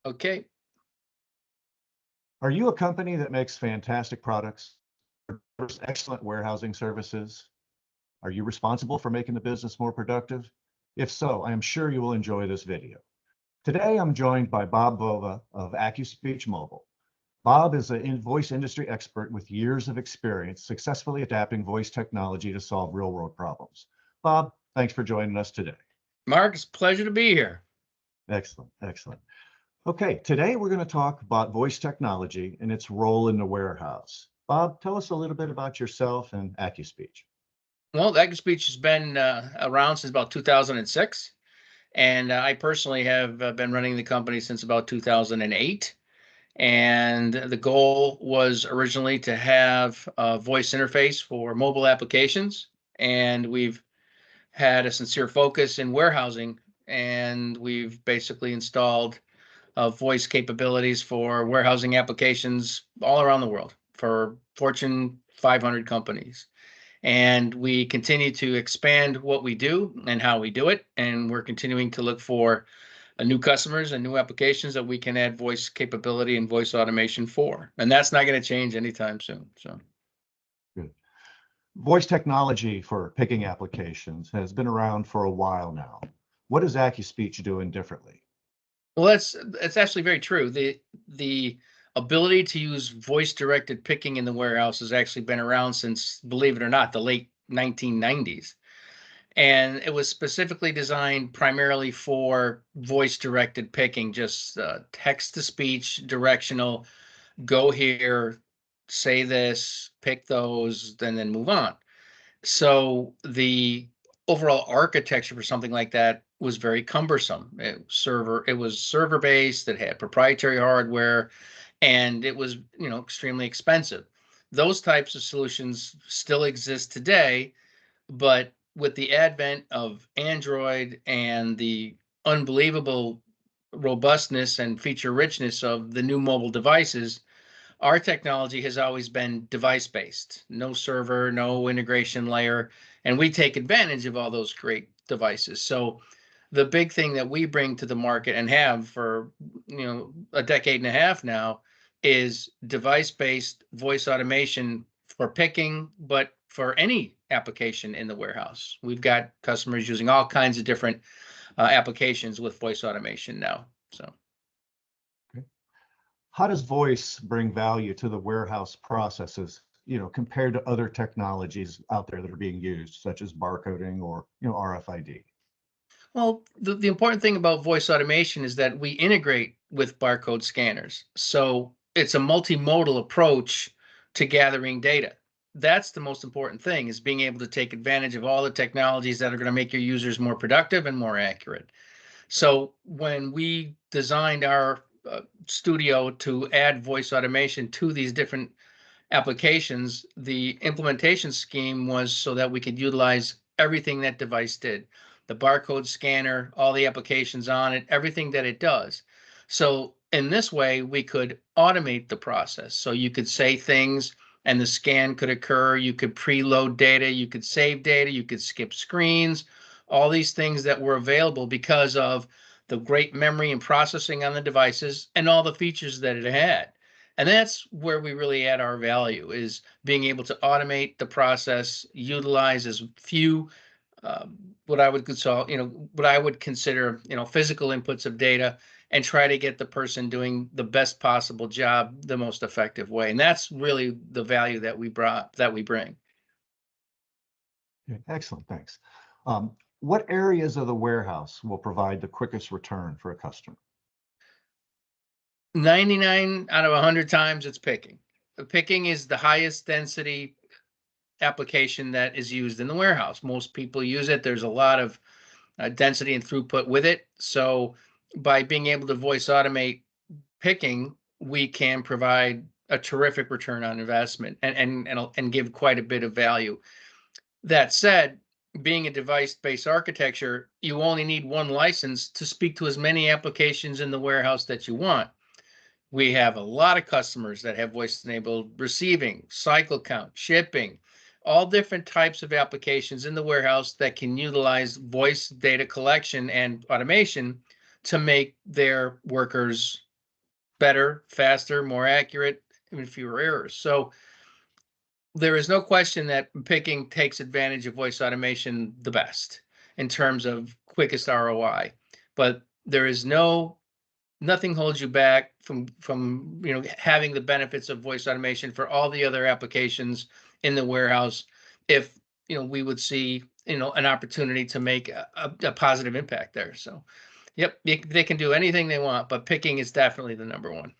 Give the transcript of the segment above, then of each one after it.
Okay. Are you a company that makes fantastic products, offers excellent warehousing services? Are you responsible for making the business more productive? If so, I am sure you will enjoy this video. Today, I'm joined by Bob Bova of AccuSpeech Mobile. Bob is a voice industry expert with years of experience successfully adapting voice technology to solve real-world problems. Bob, thanks for joining us today. Mark, it's a pleasure to be here. Excellent, excellent. Okay, today we're going to talk about voice technology and its role in the warehouse. Bob, tell us a little bit about yourself and AccuSpeech. Well, AccuSpeech has been around since about 2006, and I personally have been running the company since about 2008. And the goal was originally to have a voice interface for mobile applications, and we've had a sincere focus in warehousing, and we've basically installed voice capabilities for warehousing applications all around the world for Fortune 500 companies. And we continue to expand what we do and how we do it. And we're continuing to look for new customers and new applications that we can add voice capability and voice automation for. And that's not going to change anytime soon. So Good. Voice technology for picking applications has been around for a while now. What is AccuSpeech doing differently? well, that's actually very true. The ability to use voice directed picking in the warehouse has actually been around since, believe it or not, the late 1990s. And it was specifically designed primarily for voice directed picking, just text to speech, directional, go here, say this, pick those, then move on. So the overall architecture for something like that was very cumbersome. It was server based, it had proprietary hardware, and it was, extremely expensive. Those types of solutions still exist today, but with the advent of Android and the unbelievable robustness and feature richness of the new mobile devices, our technology has always been device based, no server, no integration layer, and we take advantage of all those great devices. So the big thing that we bring to the market and have for a decade and a half now is device based voice automation for picking, but for any application in the warehouse. We've got customers using all kinds of different applications with voice automation now. So Okay. How does voice bring value to the warehouse processes, compared to other technologies out there that are being used, such as barcoding or, RFID? well, the important thing about voice automation is that we integrate with barcode scanners. So it's a multimodal approach to gathering data. That's the most important thing, is being able to take advantage of all the technologies that are going to make your users more productive and more accurate. So when we designed our studio to add voice automation to these different applications, the implementation scheme was so that we could utilize everything that device did, the barcode scanner, all the applications on it, everything that it does. So in this way, we could automate the process. So you could say things and the scan could occur. You could preload data, you could save data, you could skip screens, all these things that were available because of the great memory and processing on the devices and all the features that it had. And that's where we really add our value, is being able to automate the process, utilize as few what I would consider physical inputs of data, and try to get the person doing the best possible job the most effective way. And that's really the value that we bring. Okay, excellent, thanks. What areas of the warehouse will provide the quickest return for a customer? 99 out of 100 times it's picking. Picking is the highest density application that is used in the warehouse. Most people use it. There's a lot of density and throughput with it. So by being able to voice automate picking, we can provide a terrific return on investment and give quite a bit of value. That said, being a device-based architecture, you only need one license to speak to as many applications in the warehouse that you want. We have a lot of customers that have voice-enabled receiving, cycle count, shipping, all different types of applications in the warehouse that can utilize voice data collection and automation to make their workers better, faster, more accurate, and fewer errors. So there is no question that picking takes advantage of voice automation the best in terms of quickest ROI. But there is nothing holds you back from having the benefits of voice automation for all the other applications in the warehouse if we would see an opportunity to make a positive impact there. So yep, they can do anything they want, but picking is definitely the number one.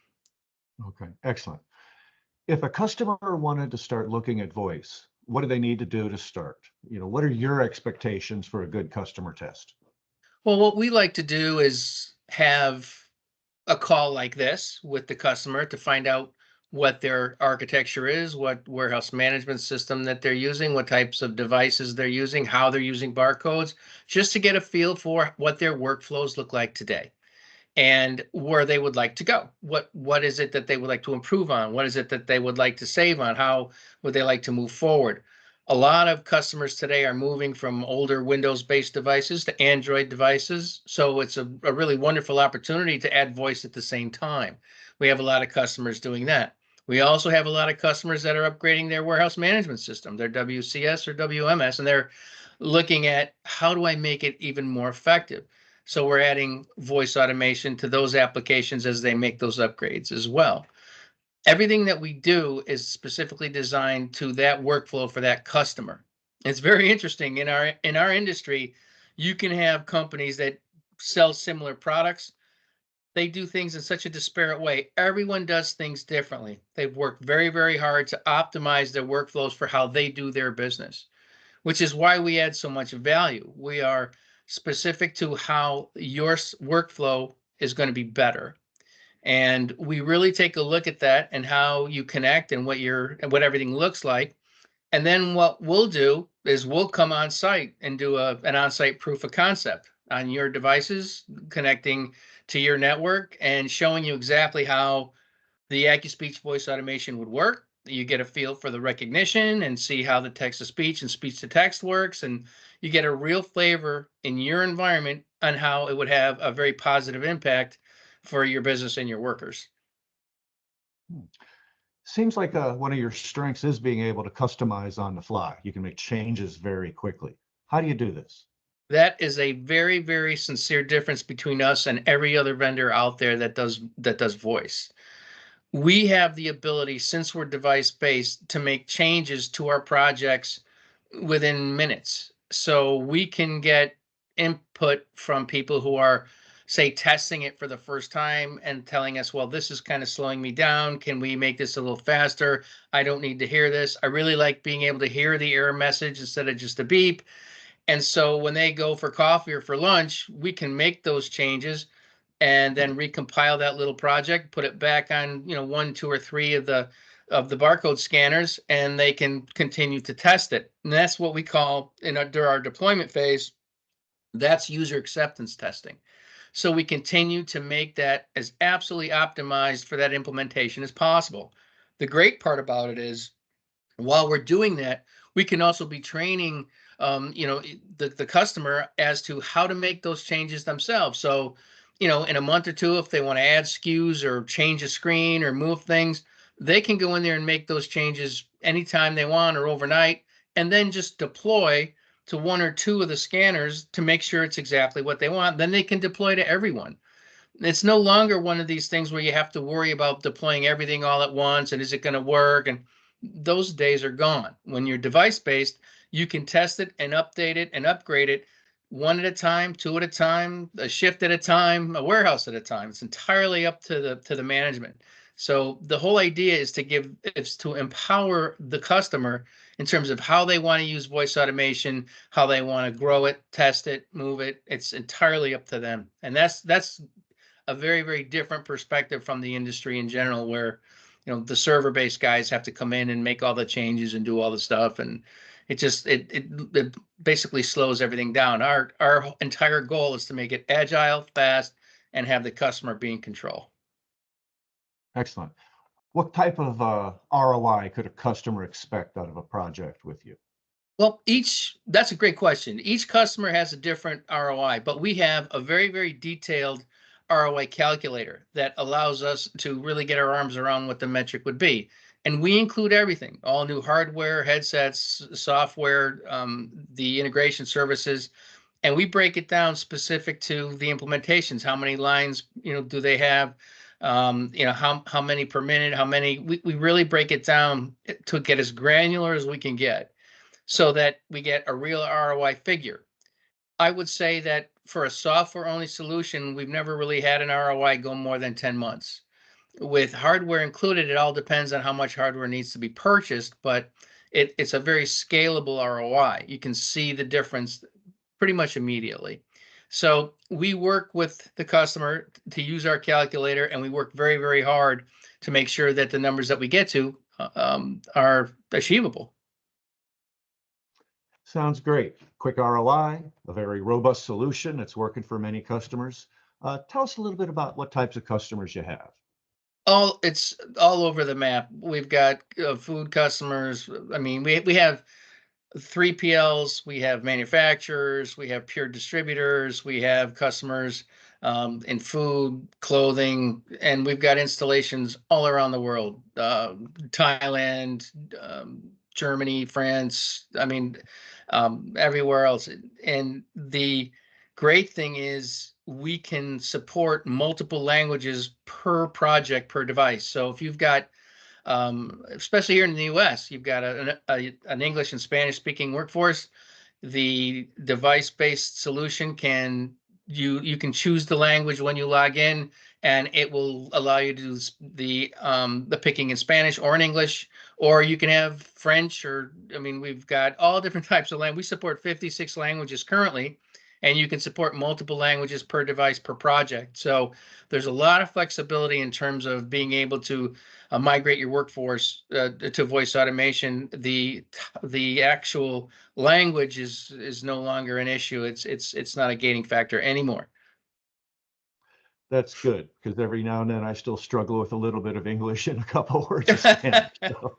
Okay, excellent. If a customer wanted to start looking at voice, what do they need to do to start? What are your expectations for a good customer test? Well, what we like to do is have a call like this with the customer to find out what their architecture is, what warehouse management system that they're using, what types of devices they're using, how they're using barcodes, just to get a feel for what their workflows look like today and where they would like to go. What is it that they would like to improve on? What is it that they would like to save on? How would they like to move forward? A lot of customers today are moving from older Windows-based devices to Android devices. So it's a really wonderful opportunity to add voice at the same time. We have a lot of customers doing that. We also have a lot of customers that are upgrading their warehouse management system, their WCS or WMS, and they're looking at how do I make it even more effective? So we're adding voice automation to those applications as they make those upgrades as well. Everything that we do is specifically designed to that workflow for that customer. It's very interesting in our industry. You can have companies that sell similar products. They do things in such a disparate way. Everyone does things differently. They've worked very, very hard to optimize their workflows for how they do their business, which is why we add so much value. We are specific to how your workflow is going to be better. And we really take a look at that and how you connect and what everything looks like. And then what we'll do is we'll come on site and do an on-site proof of concept on your devices, connecting to your network and showing you exactly how the AccuSpeech voice automation would work. You get a feel for the recognition and see how the text-to-speech and speech-to-text works, and you get a real flavor in your environment on how it would have a very positive impact for your business and your workers. Seems like one of your strengths is being able to customize on the fly. You can make changes very quickly. How do you do this? That is a very, very sincere difference between us and every other vendor out there that does voice. We have the ability, since we're device-based, to make changes to our projects within minutes. So we can get input from people who are, say, testing it for the first time and telling us, well, this is kind of slowing me down. Can we make this a little faster? I don't need to hear this. I really like being able to hear the error message instead of just a beep. And so when they go for coffee or for lunch, we can make those changes and then recompile that little project, put it back on, 1, 2, or 3 of the barcode scanners, and they can continue to test it. And that's what we call during our deployment phase, that's user acceptance testing. So we continue to make that as absolutely optimized for that implementation as possible. The great part about it is, while we're doing that, we can also be training the customer as to how to make those changes themselves. So in a month or two, if they want to add SKUs or change a screen or move things, they can go in there and make those changes anytime they want or overnight, and then just deploy to 1 or 2 of the scanners to make sure it's exactly what they want. Then they can deploy to everyone. It's no longer one of these things where you have to worry about deploying everything all at once and is it going to work? And those days are gone. When you're device-based, you can test it and update it and upgrade it 1 at a time, 2 at a time, a shift at a time, a warehouse at a time. It's entirely up to the management. So the whole idea is to empower the customer in terms of how they want to use voice automation, how they want to grow it, test it, move it. It's entirely up to them. And that's a very, very different perspective from the industry in general, where the server-based guys have to come in and make all the changes and do all the stuff, and it basically slows everything down. Our entire goal is to make it agile, fast, and have the customer be in control. Excellent. What type of ROI could a customer expect out of a project with you? Well, that's a great question. Each customer has a different ROI, but we have a very, very detailed ROI calculator that allows us to really get our arms around what the metric would be. And we include everything, all new hardware, headsets, software, the integration services, and we break it down specific to the implementations. How many lines, do they have? How many per minute? How many? We really break it down to get as granular as we can get, so that we get a real ROI figure. I would say that for a software-only solution, we've never really had an ROI go more than 10 months. With hardware included, it all depends on how much hardware needs to be purchased, but it's a very scalable ROI. You can see the difference pretty much immediately. So we work with the customer to use our calculator, and we work very, very hard to make sure that the numbers that we get to are achievable. Sounds great. Quick ROI, a very robust solution. It's working for many customers. Tell us a little bit about what types of customers you have. It's all over the map. We've got food customers. I mean, we have 3PLs, we have manufacturers, we have pure distributors, we have customers in food, clothing, and we've got installations all around the world. Thailand, Germany, France, I mean, everywhere else. And the great thing is we can support multiple languages per project, per device. So if you've got especially here in the US, you've got an English and Spanish speaking workforce. The device-based solution you can choose the language when you log in, and it will allow you to do the picking in Spanish or in English, or you can have French, or I mean, we've got all different types of language. We support 56 languages currently, and you can support multiple languages per device per project. So there's a lot of flexibility in terms of being able to migrate your workforce to voice automation. The actual language is no longer an issue. It's not a gating factor anymore. That's good, because every now and then I still struggle with a little bit of English and a couple words of Spanish. So.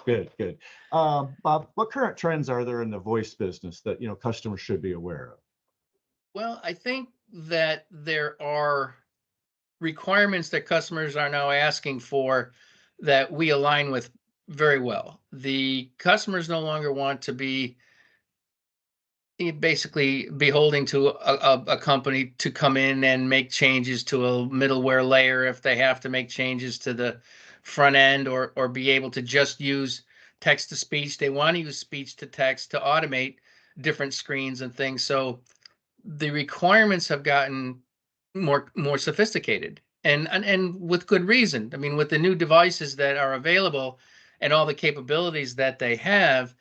Good, good. Bob, what current trends are there in the voice business that customers should be aware of? Well, I think that there are requirements that customers are now asking for that we align with very well. The customers no longer want to be basically beholding to a company to come in and make changes to a middleware layer if they have to make changes to the front end, or be able to just use text to speech. They want to use speech to text to automate different screens and things. So the requirements have gotten more sophisticated, and with good reason. I mean, with the new devices that are available and all the capabilities that they have,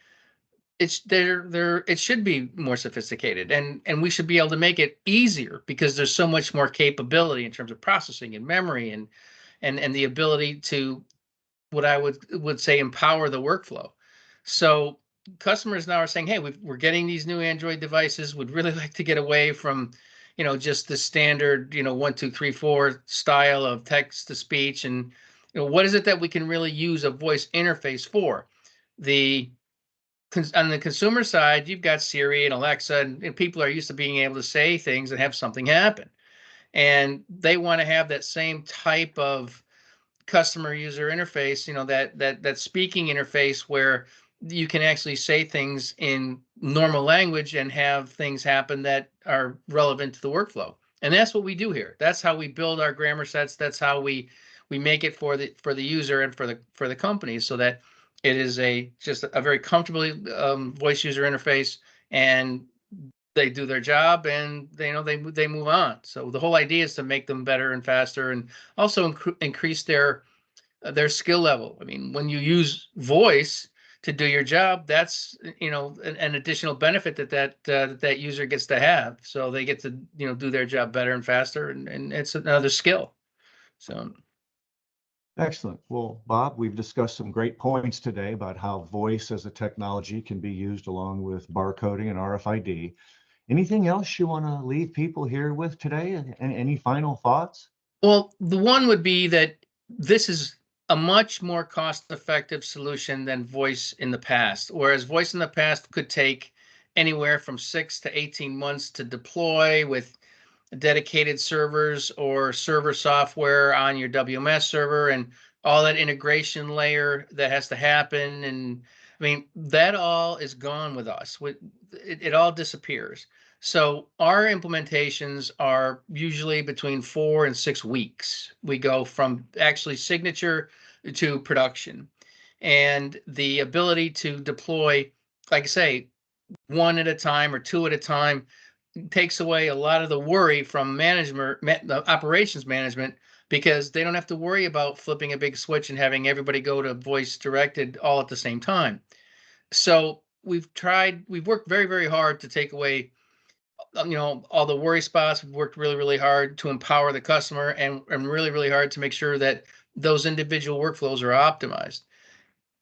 it should be more sophisticated, and we should be able to make it easier, because there's so much more capability in terms of processing and memory, and the ability to, what I would say, empower the workflow. So customers now are saying, hey, we're getting these new Android devices, would really like to get away from just the standard 1 2 3 4 style of text to speech, and what is it that we can really use a voice interface for. On the consumer side, you've got Siri and Alexa, and people are used to being able to say things and have something happen. And they want to have that same type of customer user interface, that speaking interface where you can actually say things in normal language and have things happen that are relevant to the workflow. And that's what we do here. That's how we build our grammar sets. That's how we make it for the user and for the company, so that it is just a very comfortable voice user interface, and they do their job, and they move on. So the whole idea is to make them better and faster, and also increase their skill level. I mean, when you use voice to do your job, that's an additional benefit that user gets to have. So they get to do their job better and faster, and it's another skill. So. Excellent. Well, Bob, we've discussed some great points today about how voice as a technology can be used along with barcoding and RFID. Anything else you want to leave people here with today? And any final thoughts? Well, the one would be that this is a much more cost-effective solution than voice in the past. Whereas voice in the past could take anywhere from 6 to 18 months to deploy with dedicated servers or server software on your WMS server and all that integration layer that has to happen. And I mean, that all is gone with us. It all disappears. So our implementations are usually between 4 and 6 weeks. We go from actually signature to production. And the ability to deploy, like I say, one at a time or two at a time takes away a lot of the worry from the operations management, because they don't have to worry about flipping a big switch and having everybody go to voice directed all at the same time. So we've worked very, very hard to take away, all the worry spots. We've worked really, really hard to empower the customer, and really, really hard to make sure that those individual workflows are optimized.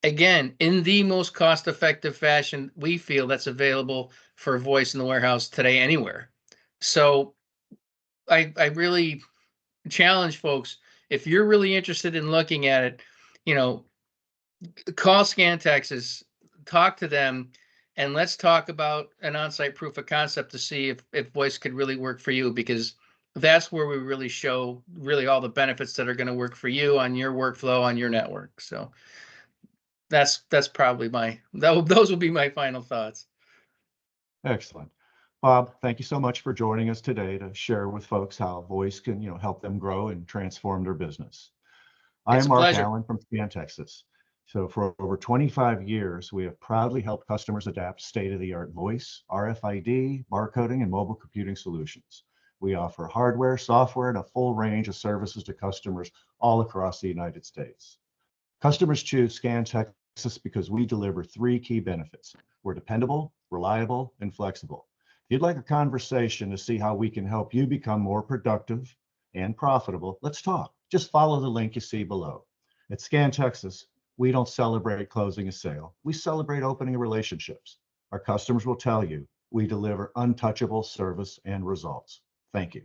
Again, in the most cost-effective fashion we feel that's available for voice in the warehouse today anywhere. So I really challenge folks, if you're really interested in looking at it, you know, call ScanTexas, talk to them, and let's talk about an on-site proof of concept to see if voice could really work for you, because that's where we really show really all the benefits that are going to work for you on your workflow, on your network. So that's probably those would be my final thoughts. Excellent. Bob, thank you so much for joining us today to share with folks how voice can, help them grow and transform their business. It's I'm a Mark pleasure. Alyn from ScanTexas. So for over 25 years, we have proudly helped customers adapt state-of-the-art voice, RFID, barcoding, and mobile computing solutions. We offer hardware, software, and a full range of services to customers all across the United States. Customers choose ScanTexas because we deliver three key benefits. We're dependable, reliable, and flexible. If you'd like a conversation to see how we can help you become more productive and profitable, let's talk. Just follow the link you see below. At ScanTexas, we don't celebrate closing a sale. We celebrate opening relationships. Our customers will tell you we deliver untouchable service and results. Thank you.